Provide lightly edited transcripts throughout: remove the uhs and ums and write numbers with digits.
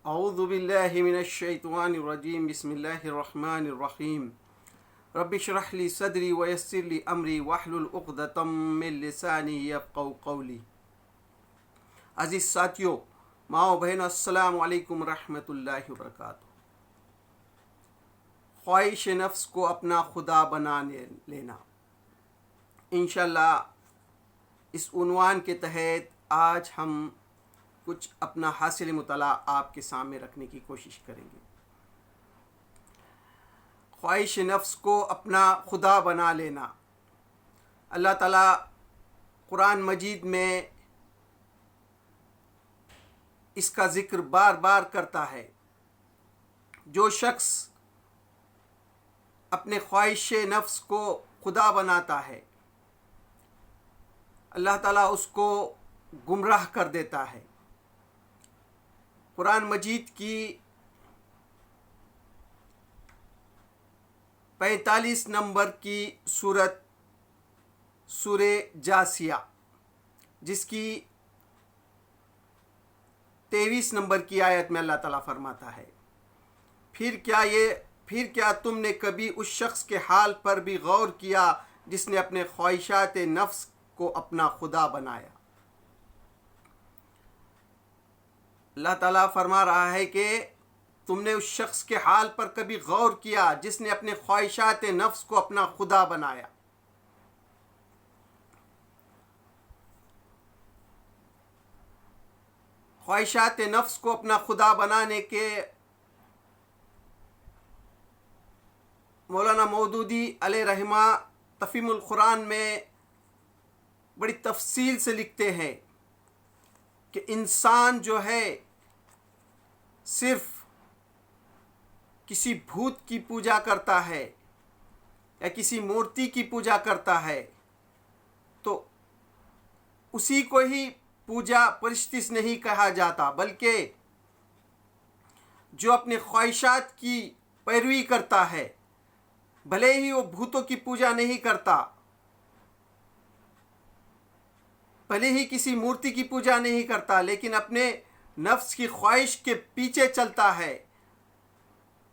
اعوذ باللہ من الشیطان الرجیم بسم اللہ الرحمن الرحیم رب اشرح لی صدری ویسر لی امری واحلل عقدۃ من لسانی یفقهوا قولی۔ عزیز ساتھیو، ماؤ بہنوں، السلام علیکم رحمۃ اللہ وبرکاتہ۔ خواہش نفس کو اپنا خدا بنا لینا، انشاءاللہ اس عنوان کے تحت آج ہم کچھ اپنا حاصل مطالعہ آپ کے سامنے رکھنے کی کوشش کریں گے۔ خواہش نفس کو اپنا خدا بنا لینا، اللہ تعالیٰ قرآن مجید میں اس کا ذکر بار بار کرتا ہے۔ جو شخص اپنے خواہش نفس کو خدا بناتا ہے، اللہ تعالیٰ اس کو گمراہ کر دیتا ہے۔ قرآن مجید کی 45 نمبر کی سورہ جاسیہ، جس کی 23 نمبر کی آیت میں اللہ تعالیٰ فرماتا ہے، پھر کیا تم نے کبھی اس شخص کے حال پر بھی غور کیا جس نے اپنے خواہشات نفس کو اپنا خدا بنایا؟ اللہ تعالیٰ فرما رہا ہے کہ تم نے اس شخص کے حال پر کبھی غور کیا جس نے اپنے خواہشات نفس کو اپنا خدا بنایا۔ خواہشات نفس کو اپنا خدا بنانے کے مولانا مودودی علیہ رحمہ تفہیم القرآن میں بڑی تفصیل سے لکھتے ہیں کہ انسان جو ہے صرف کسی بھوت کی پوجا کرتا ہے یا کسی مورتی کی پوجا کرتا ہے تو اسی کو ہی پوجا پرستش نہیں کہا جاتا، بلکہ جو اپنے خواہشات کی پیروی کرتا ہے، بھلے ہی وہ بھوتوں کی پوجا نہیں کرتا، بھلے ہی کسی مورتی کی پوجا نہیں کرتا، لیکن اپنے نفس کی خواہش کے پیچھے چلتا ہے،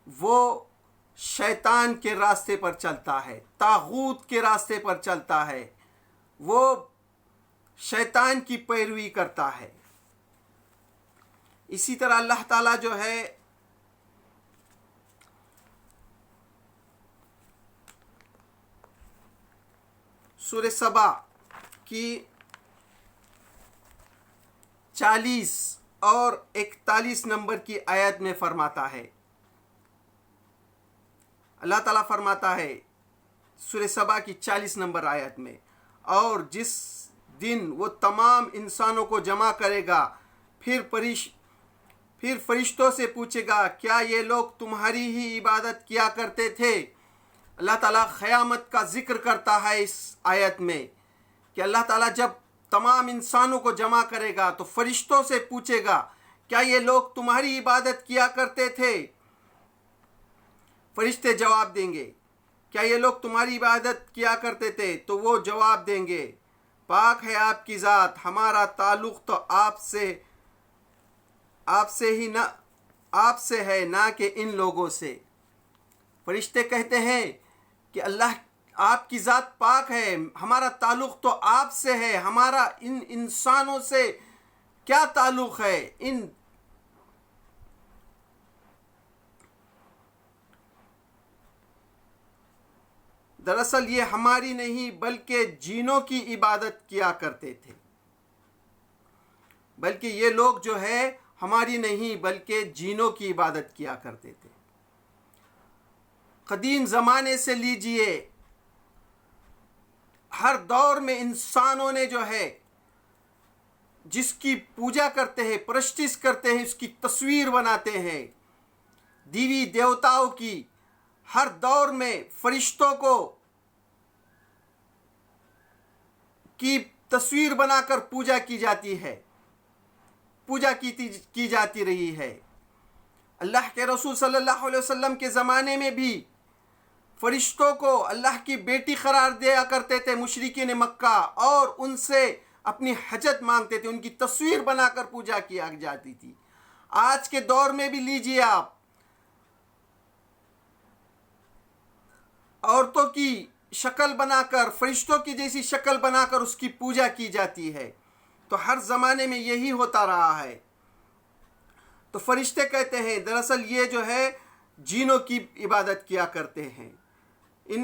وہ شیطان کے راستے پر چلتا ہے، طاغوت کے راستے پر چلتا ہے، وہ شیطان کی پیروی کرتا ہے۔ اسی طرح اللہ تعالیٰ جو ہے سورہ سبا کی 40 اور 41 نمبر کی آیت میں فرماتا ہے، اللہ تعالیٰ فرماتا ہے سورہ سبا کی 40 نمبر آیت میں، اور جس دن وہ تمام انسانوں کو جمع کرے گا، پھر فرشتوں سے پوچھے گا، کیا یہ لوگ تمہاری ہی عبادت کیا کرتے تھے؟ اللہ تعالیٰ قیامت کا ذکر کرتا ہے اس آیت میں کہ اللہ تعالیٰ جب تمام انسانوں کو جمع کرے گا تو فرشتوں سے پوچھے گا، کیا یہ لوگ تمہاری عبادت کیا کرتے تھے؟ فرشتے جواب دیں گے، کیا یہ لوگ تمہاری عبادت کیا کرتے تھے؟ تو وہ جواب دیں گے، پاک ہے آپ کی ذات، ہمارا تعلق تو آپ سے ہے، نہ کہ ان لوگوں سے۔ فرشتے کہتے ہیں کہ اللہ آپ کی ذات پاک ہے، ہمارا تعلق تو آپ سے ہے، ہمارا ان انسانوں سے کیا تعلق ہے؟ دراصل یہ ہماری نہیں بلکہ جینوں کی عبادت کیا کرتے تھے، بلکہ یہ لوگ جو ہے ہماری نہیں بلکہ جینوں کی عبادت کیا کرتے تھے۔ قدیم زمانے سے لیجئے، ہر دور میں انسانوں نے جو ہے جس کی پوجا کرتے ہیں، پرستش کرتے ہیں، اس کی تصویر بناتے ہیں، دیوی دیوتاؤں کی ہر دور میں فرشتوں کی تصویر بنا کر پوجا کی جاتی ہے، پوجا کی جاتی رہی ہے۔ اللہ کے رسول صلی اللہ علیہ وسلم کے زمانے میں بھی فرشتوں کو اللہ کی بیٹی قرار دیا کرتے تھے مشرکین مکہ، اور ان سے اپنی حاجت مانگتے تھے، ان کی تصویر بنا کر پوجا کیا جاتی تھی۔ آج کے دور میں بھی لیجیے آپ، عورتوں کی شکل بنا کر، فرشتوں کی جیسی شکل بنا کر اس کی پوجا کی جاتی ہے۔ تو ہر زمانے میں یہی ہوتا رہا ہے۔ تو فرشتے کہتے ہیں دراصل یہ جو ہے جینوں کی عبادت کیا کرتے ہیں۔ ان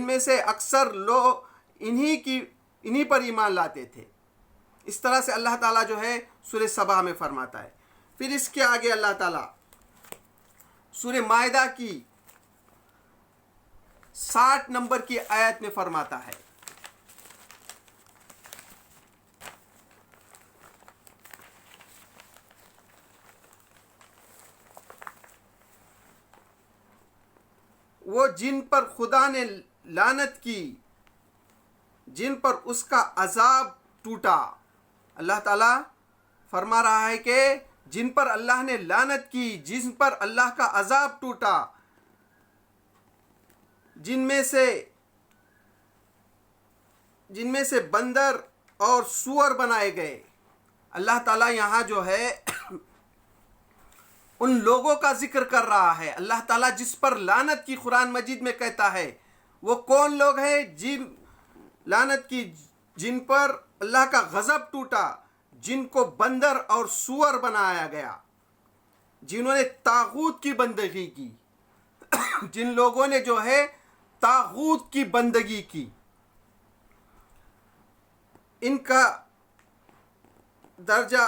میں سے اکثر لوگ انہی پر ایمان لاتے تھے۔ اس طرح سے اللہ تعالیٰ جو ہے سورہ سبا میں فرماتا ہے۔ پھر اس کے آگے اللہ تعالیٰ سورہ مائدہ کی 60 نمبر کی آیت میں فرماتا ہے، وہ جن پر خدا نے لعنت کی، جن پر اس کا عذاب ٹوٹا۔ اللہ تعالیٰ فرما رہا ہے کہ جن پر اللہ نے لعنت کی، جن پر اللہ کا عذاب ٹوٹا، جن میں سے بندر اور سور بنائے گئے۔ اللہ تعالیٰ یہاں جو ہے ان لوگوں کا ذکر کر رہا ہے۔ اللہ تعالیٰ جس پر لعنت کی قرآن مجید میں کہتا ہے وہ کون لوگ ہیں؟ لعنت کی جن پر اللہ کا غضب ٹوٹا، جن کو بندر اور سور بنایا گیا، جنہوں نے طاغوت کی بندگی کی، جن لوگوں نے جو ہے طاغوت کی بندگی کی، ان کا درجہ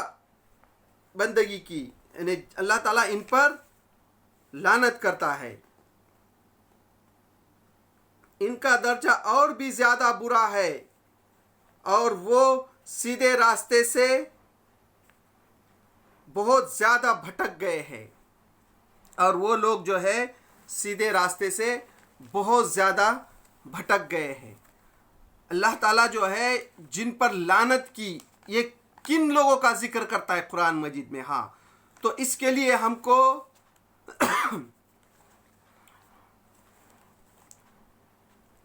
بندگی کی، یعنی اللہ تعالیٰ ان پر لعنت کرتا ہے۔ ان کا درجہ اور بھی زیادہ برا ہے اور وہ سیدھے راستے سے بہت زیادہ بھٹک گئے ہیں، اور وہ لوگ جو ہے سیدھے راستے سے بہت زیادہ بھٹک گئے ہیں۔ اللہ تعالیٰ جو ہے جن پر لعنت کی، یہ کن لوگوں کا ذکر کرتا ہے قرآن مجید میں؟ ہاں، تو اس کے لیے ہم کو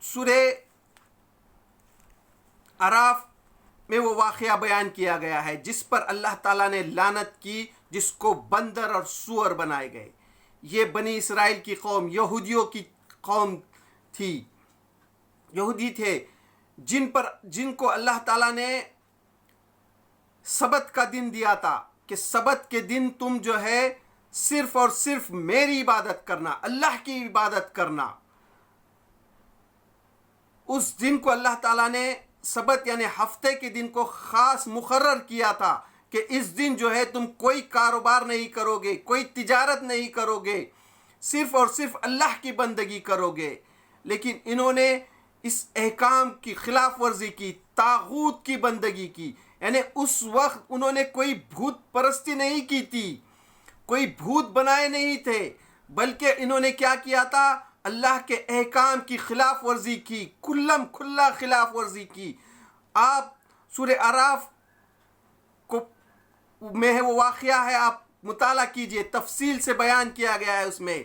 سورہ اعراف میں وہ واقعہ بیان کیا گیا ہے جس پر اللہ تعالیٰ نے لعنت کی، جس کو بندر اور سور بنائے گئے۔ یہ بنی اسرائیل کی قوم، یہودیوں کی قوم تھی، یہودی تھے، جن کو اللہ تعالیٰ نے سبت کا دن دیا تھا کہ سبت کے دن تم جو ہے صرف اور صرف میری عبادت کرنا، اللہ کی عبادت کرنا۔ اس دن کو اللہ تعالیٰ نے سبت یعنی ہفتے کے دن کو خاص مقرر کیا تھا کہ اس دن جو ہے تم کوئی کاروبار نہیں کرو گے، کوئی تجارت نہیں کرو گے، صرف اور صرف اللہ کی بندگی کرو گے۔ لیکن انہوں نے اس احکام کی خلاف ورزی کی، طاغوت کی بندگی کی، یعنی اس وقت انہوں نے کوئی بھوت پرستی نہیں کی تھی، کوئی بھوت بنائے نہیں تھے، بلکہ انہوں نے کیا کیا تھا؟ اللہ کے احکام کی خلاف ورزی کی، کھلم کھلا خلاف ورزی کی۔ آپ سورہ اعراف کو میں وہ واقعہ ہے، آپ مطالعہ کیجئے، تفصیل سے بیان کیا گیا ہے اس میں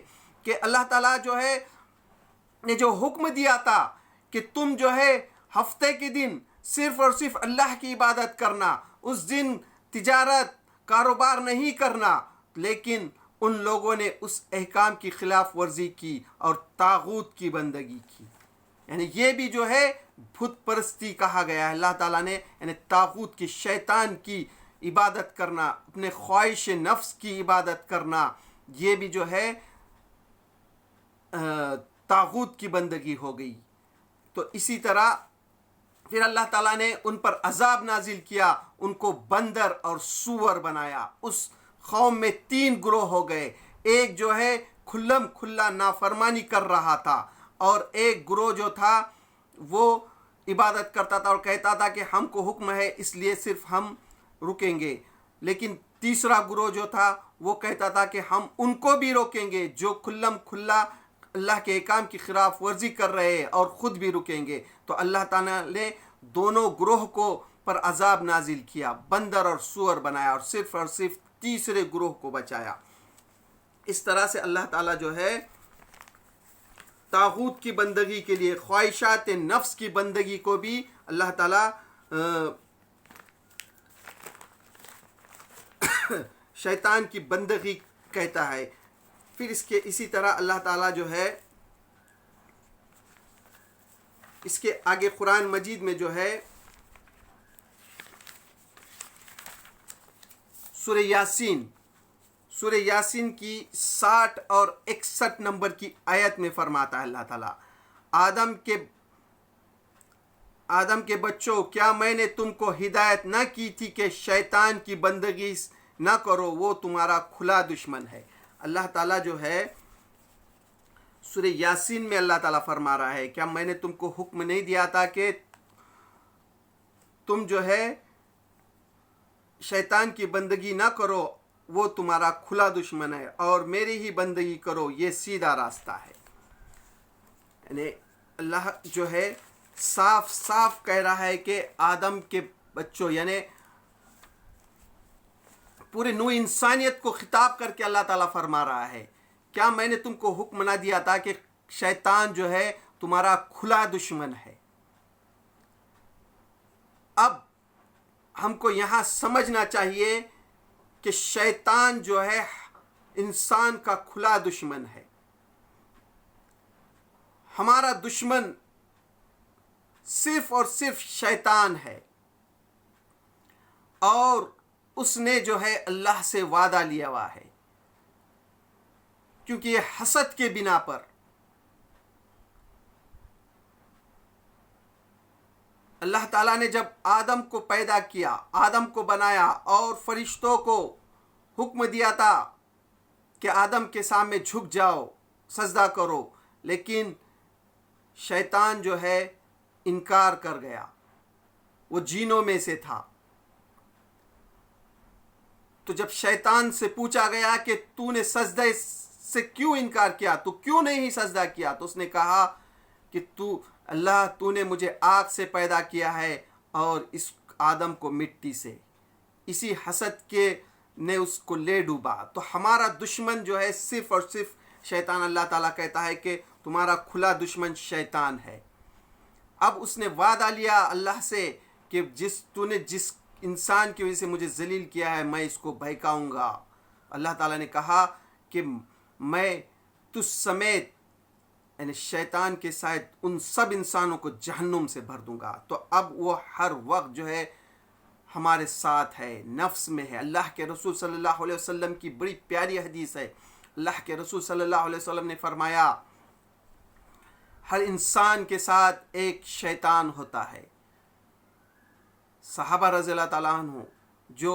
کہ اللہ تعالیٰ جو ہے نے جو حکم دیا تھا کہ تم جو ہے ہفتے کے دن صرف اور صرف اللہ کی عبادت کرنا، اس دن تجارت کاروبار نہیں کرنا، لیکن ان لوگوں نے اس احکام کی خلاف ورزی کی اور طاغوت کی بندگی کی۔ یعنی یہ بھی جو ہے بت پرستی کہا گیا ہے۔ اللہ تعالیٰ نے یعنی طاغوت کی، شیطان کی عبادت کرنا، اپنے خواہش نفس کی عبادت کرنا، یہ بھی جو ہے طاغوت کی بندگی ہو گئی۔ تو اسی طرح پھر اللہ تعالیٰ نے ان پر عذاب نازل کیا، ان کو بندر اور سور بنایا۔ اس قوم میں 3 گروہ ہو گئے، ایک جو ہے کھلم کھلا نافرمانی کر رہا تھا، اور ایک گروہ جو تھا وہ عبادت کرتا تھا اور کہتا تھا کہ ہم کو حکم ہے اس لیے صرف ہم رکیں گے، لیکن تیسرا گروہ جو تھا وہ کہتا تھا کہ ہم ان کو بھی روکیں گے جو کھلم کھلا اللہ کے احکام کی خلاف ورزی کر رہے ہیں، اور خود بھی رکیں گے۔ تو اللہ تعالیٰ نے دونوں گروہ کو پر عذاب نازل کیا، بندر اور سور بنایا، اور صرف تیسرے گروہ کو بچایا۔ اس طرح سے اللہ تعالیٰ جو ہے طاغوت کی بندگی کے لیے، خواہشات نفس کی بندگی کو بھی اللہ تعالیٰ شیطان کی بندگی کہتا ہے۔ پھر اسی طرح اللہ تعالیٰ جو ہے اس کے آگے قرآن مجید میں جو ہے سورہ یاسین کی 60 اور 61 نمبر کی آیت میں فرماتا ہے اللہ تعالیٰ، آدم کے بچوں، کیا میں نے تم کو ہدایت نہ کی تھی کہ شیطان کی بندگی نہ کرو، وہ تمہارا کھلا دشمن ہے۔ اللہ تعالیٰ جو ہے سورہ یاسین میں اللہ تعالیٰ فرما رہا ہے، کیا میں نے تم کو حکم نہیں دیا تھا کہ تم جو ہے شیطان کی بندگی نہ کرو، وہ تمہارا کھلا دشمن ہے، اور میری ہی بندگی کرو، یہ سیدھا راستہ ہے۔ یعنی اللہ جو ہے صاف صاف کہہ رہا ہے کہ آدم کے بچوں، یعنی پورے نوع انسانیت کو خطاب کر کے اللہ تعالیٰ فرما رہا ہے، کیا میں نے تم کو حکم نہ دیا تھا کہ شیطان جو ہے تمہارا کھلا دشمن ہے۔ اب ہم کو یہاں سمجھنا چاہیے کہ شیطان جو ہے انسان کا کھلا دشمن ہے۔ ہمارا دشمن صرف اور صرف شیطان ہے، اور اس نے جو ہے اللہ سے وعدہ لیا ہوا ہے، کیونکہ یہ حسد کے بنا پر اللہ تعالیٰ نے جب آدم کو پیدا کیا، آدم کو بنایا، اور فرشتوں کو حکم دیا تھا کہ آدم کے سامنے جھک جاؤ، سجدہ کرو، لیکن شیطان جو ہے انکار کر گیا، وہ جینوں میں سے تھا۔ تو جب شیطان سے پوچھا گیا کہ تو نے سجدے سے کیوں انکار کیا، تو کیوں نہیں سجدہ کیا، تو اس نے کہا کہ تو نے مجھے آگ سے پیدا کیا ہے اور اس آدم کو مٹی سے، اسی حسد کے نے اس کو لے ڈوبا۔ تو ہمارا دشمن جو ہے صرف اور صرف شیطان۔ اللہ تعالیٰ کہتا ہے کہ تمہارا کھلا دشمن شیطان ہے۔ اب اس نے وعدہ لیا اللہ سے کہ تو نے جس انسان کی وجہ سے مجھے ذلیل کیا ہے، میں اس کو بہکاؤں گا۔ اللہ تعالیٰ نے کہا کہ میں تجھ سمیت، یعنی شیطان کے ساتھ، ان سب انسانوں کو جہنم سے بھر دوں گا۔ تو اب وہ ہر وقت جو ہے ہمارے ساتھ ہے، نفس میں ہے۔ اللہ کے رسول صلی اللہ علیہ وسلم کی بڑی پیاری حدیث ہے۔ اللہ کے رسول صلی اللہ علیہ وسلم نے فرمایا، ہر انسان کے ساتھ ایک شیطان ہوتا ہے۔ صحابہ رضی اللہ تعالیٰ عنہ جو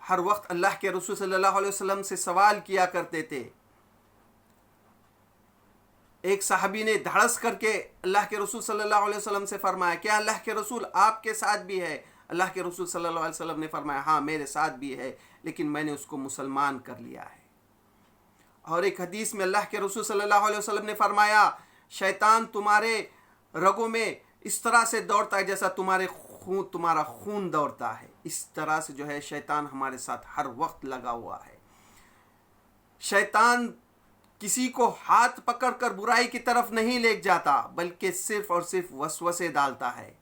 ہر وقت اللہ کے رسول صلی اللہ علیہ وسلم سے سوال کیا کرتے تھے، ایک صحابی نے دھڑس کر کے اللہ کے رسول صلی اللہ علیہ وسلم سے فرمایا، کیا اللہ کے رسول آپ کے ساتھ بھی ہے؟ اللہ کے رسول صلی اللہ علیہ وسلم نے فرمایا، ہاں میرے ساتھ بھی ہے، لیکن میں نے اس کو مسلمان کر لیا ہے۔ اور ایک حدیث میں اللہ کے رسول صلی اللہ علیہ وسلم نے فرمایا، شیطان تمہارے رگوں میں اس طرح سے دوڑتا ہے جیسا تمہارا خون دوڑتا ہے۔ اس طرح سے جو ہے شیطان ہمارے ساتھ ہر وقت لگا ہوا ہے۔ شیطان کسی کو ہاتھ پکڑ کر برائی کی طرف نہیں لے جاتا، بلکہ صرف اور صرف وسوسے ڈالتا ہے،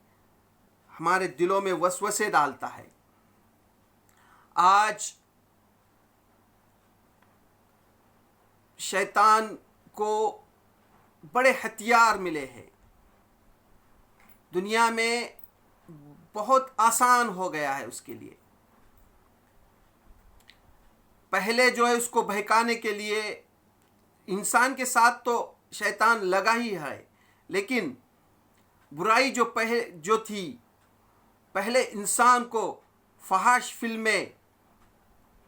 ہمارے دلوں میں وسوسے ڈالتا ہے۔ آج شیطان کو بڑے ہتھیار ملے ہیں، دنیا میں بہت آسان ہو گیا ہے اس کے لیے۔ پہلے جو ہے اس کو بہکانے کے لیے انسان کے ساتھ تو شیطان لگا ہی ہے، لیکن برائی جو تھی، پہلے انسان کو فحش فلمیں،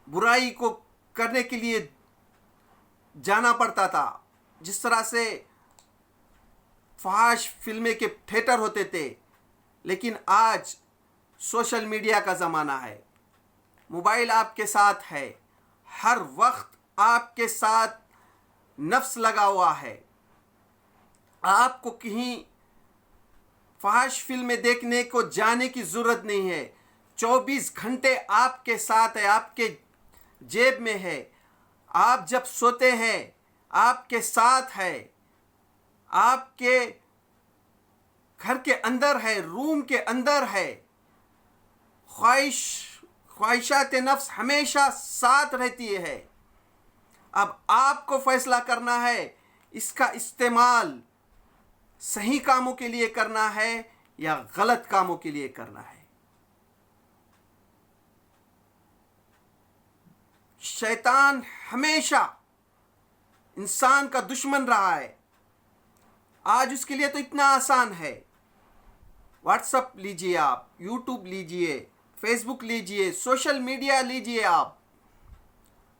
برائی کو کرنے کے لیے جانا پڑتا تھا۔ جس طرح سے فحش فلمیں کے تھیٹر ہوتے تھے، لیکن آج سوشل میڈیا کا زمانہ ہے، موبائل آپ کے ساتھ ہے، ہر وقت آپ کے ساتھ نفس لگا ہوا ہے۔ آپ کو کہیں فحش فلمیں دیکھنے کو جانے کی ضرورت نہیں ہے، 24 گھنٹے آپ کے ساتھ ہے، آپ کے جیب میں ہے۔ آپ جب سوتے ہیں آپ کے ساتھ ہے، آپ کے گھر کے اندر ہے، روم کے اندر ہے۔ خواہشات نفس ہمیشہ ساتھ رہتی ہے. اب آپ کو فیصلہ کرنا ہے اس کا استعمال صحیح کاموں کے لیے کرنا ہے یا غلط کاموں کے لیے کرنا ہے. شیطان ہمیشہ انسان کا دشمن رہا ہے. آج اس کے لیے تو اتنا آسان ہے. واٹس اپ لیجئے, آپ یوٹیوب لیجئے, فیس بک لیجئے, سوشل میڈیا لیجئے. آپ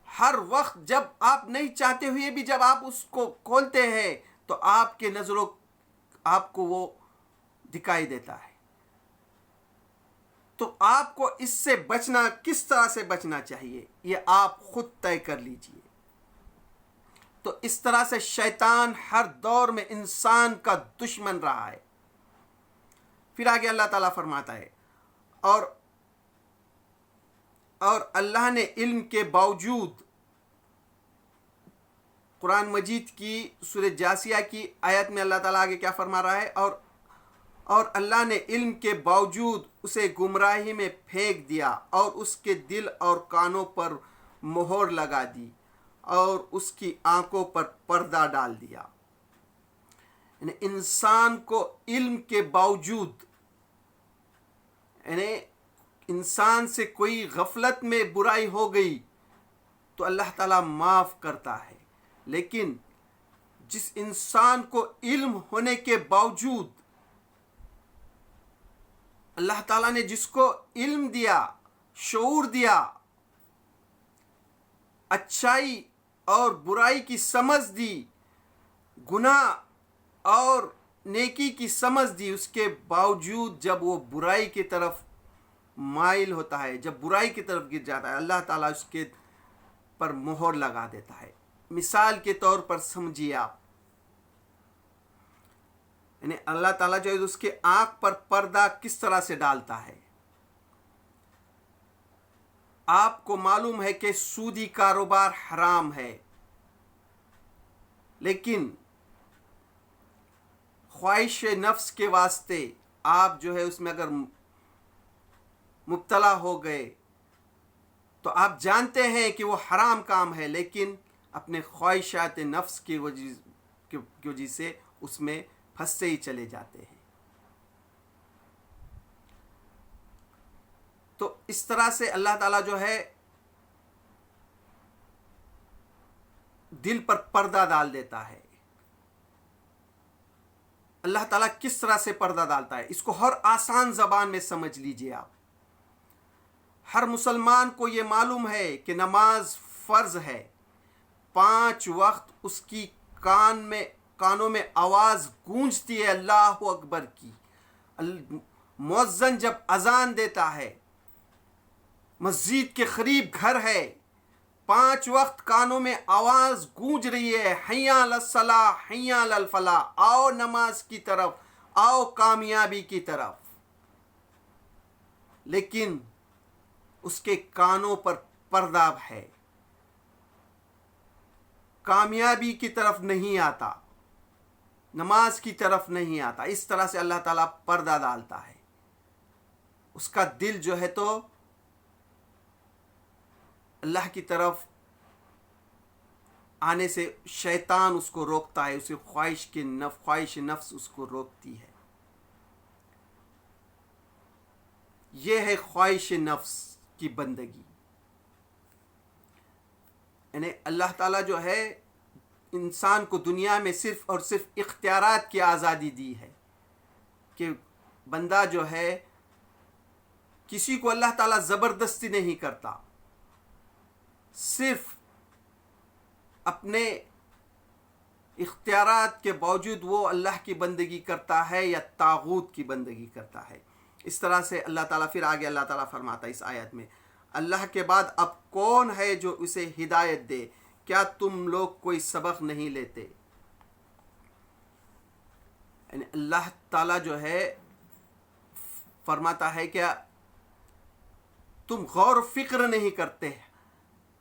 ہر وقت جب آپ نہیں چاہتے ہوئے بھی جب آپ اس کو کھولتے ہیں تو آپ کے نظروں آپ کو وہ دکھائی دیتا ہے. تو آپ کو اس سے بچنا, کس طرح سے بچنا چاہیے, یہ آپ خود طے کر لیجئے. تو اس طرح سے شیطان ہر دور میں انسان کا دشمن رہا ہے. پھر آگے اللہ تعالیٰ فرماتا ہے اور اللہ نے علم کے باوجود, قرآن مجید کی سورہ جاسیہ کی آیت میں اللہ تعالیٰ آگے کیا فرما رہا ہے, اور اللہ نے علم کے باوجود اسے گمراہی میں پھینک دیا اور اس کے دل اور کانوں پر مہر لگا دی اور اس کی آنکھوں پر پردہ ڈال دیا. یعنی انسان کو علم کے باوجود, یعنی انسان سے کوئی غفلت میں برائی ہو گئی تو اللہ تعالیٰ معاف کرتا ہے. لیکن جس انسان کو علم ہونے کے باوجود اللہ تعالیٰ نے جس کو علم دیا, شعور دیا, اچھائی اور برائی کی سمجھ دی, گناہ اور نیکی کی سمجھ دی, اس کے باوجود جب وہ برائی کی طرف مائل ہوتا ہے, جب برائی کی طرف گر جاتا ہے, اللہ تعالیٰ اس کے پر مہر لگا دیتا ہے. مثال کے طور پر سمجھیے آپ, یعنی اللہ تعالیٰ جو ہے اس کے آنکھ پر پردہ کس طرح سے ڈالتا ہے. آپ کو معلوم ہے کہ سودی کاروبار حرام ہے, لیکن خواہش نفس کے واسطے آپ جو ہے اس میں اگر مبتلا ہو گئے تو آپ جانتے ہیں کہ وہ حرام کام ہے, لیکن اپنے خواہشات نفس کی وجہ سے اس میں پھنسے ہی چلے جاتے ہیں. تو اس طرح سے اللہ تعالیٰ جو ہے دل پر پردہ ڈال دیتا ہے. اللہ تعالیٰ کس طرح سے پردہ ڈالتا ہے, اس کو ہر آسان زبان میں سمجھ لیجئے آپ. ہر مسلمان کو یہ معلوم ہے کہ نماز فرض ہے, 5 وقت اس کی کانوں میں آواز گونجتی ہے اللہ اکبر کی. مؤذن جب اذان دیتا ہے, مسجد کے قریب گھر ہے, 5 وقت کانوں میں آواز گونج رہی ہے, حی علی الصلاۃ حی علی الفلاح, آؤ نماز کی طرف, آؤ کامیابی کی طرف. لیکن اس کے کانوں پر پردہ ہے, کامیابی کی طرف نہیں آتا, نماز کی طرف نہیں آتا. اس طرح سے اللہ تعالیٰ پردہ ڈالتا ہے. اس کا دل جو ہے تو اللہ کی طرف آنے سے شیطان اس کو روکتا ہے, اسے خواہش نفس اس کو روکتی ہے. یہ ہے خواہش نفس کی بندگی. یعنی اللہ تعالیٰ جو ہے انسان کو دنیا میں صرف اور صرف اختیارات کی آزادی دی ہے کہ بندہ جو ہے کسی کو اللہ تعالیٰ زبردستی نہیں کرتا, صرف اپنے اختیارات کے باوجود وہ اللہ کی بندگی کرتا ہے یا طاغوت کی بندگی کرتا ہے. اس طرح سے اللہ تعالیٰ پھر آگے اللہ تعالیٰ فرماتا ہے اس آیت میں, اللہ کے بعد اب کون ہے جو اسے ہدایت دے, کیا تم لوگ کوئی سبق نہیں لیتے. یعنی اللہ تعالیٰ جو ہے فرماتا ہے کہ تم غور و فکر نہیں کرتے.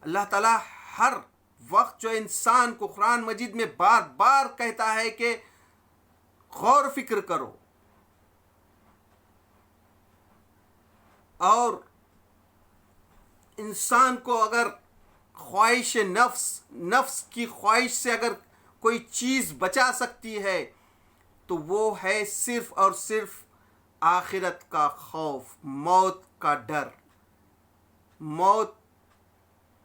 اللہ تعالیٰ ہر وقت جو انسان کو قرآن مجید میں بار بار کہتا ہے کہ غور و فکر کرو, اور انسان کو اگر خواہش نفس کی خواہش سے اگر کوئی چیز بچا سکتی ہے تو وہ ہے صرف اور صرف آخرت کا خوف، موت کا ڈر۔ موت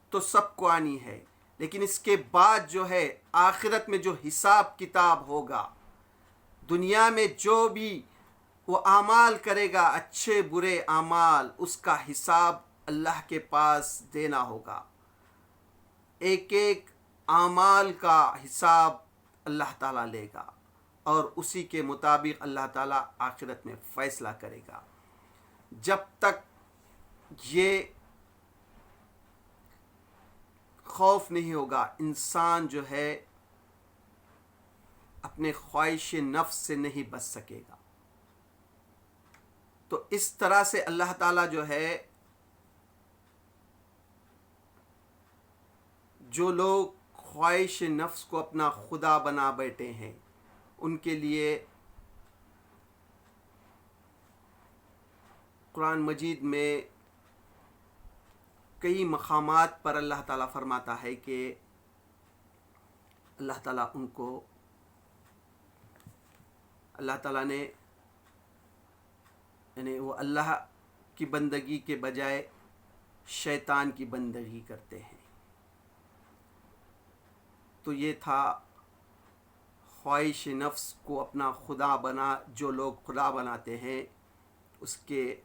تو سب کو آنی ہے، لیکن اس کے بعد جو ہے آخرت میں جو حساب کتاب ہوگا، دنیا میں جو بھی وہ اعمال کرے گا، اچھے برے اعمال، اس کا حساب اللہ کے پاس دینا ہوگا۔ ایک ایک اعمال کا حساب اللہ تعالیٰ لے گا اور اسی کے مطابق اللہ تعالیٰ آخرت میں فیصلہ کرے گا۔ جب تک یہ خوف نہیں ہوگا، انسان جو ہے اپنے خواہش نفس سے نہیں بچ سکے گا۔ تو اس طرح سے اللہ تعالیٰ جو ہے جو لوگ خواہش نفس کو اپنا خدا بنا بیٹھے ہیں ان کے لیے قرآن مجید میں کئی مقامات پر اللہ تعالیٰ فرماتا ہے کہ اللہ تعالیٰ نے یعنی وہ اللہ کی بندگی کے بجائے شیطان کی بندگی کرتے ہیں۔ تو یہ تھا خواہش نفس کو اپنا خدا جو لوگ خدا بناتے ہیں، اس کے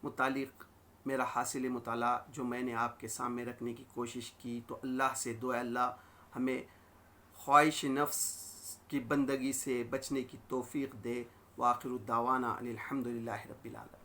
متعلق میرا حاصل مطالعہ جو میں نے آپ کے سامنے رکھنے کی کوشش کی۔ تو اللہ سے دعا اللہ ہمیں خواہش نفس کی بندگی سے بچنے کی توفیق دے۔ وآخر الدعوانا الحمد للہ رب العالمین۔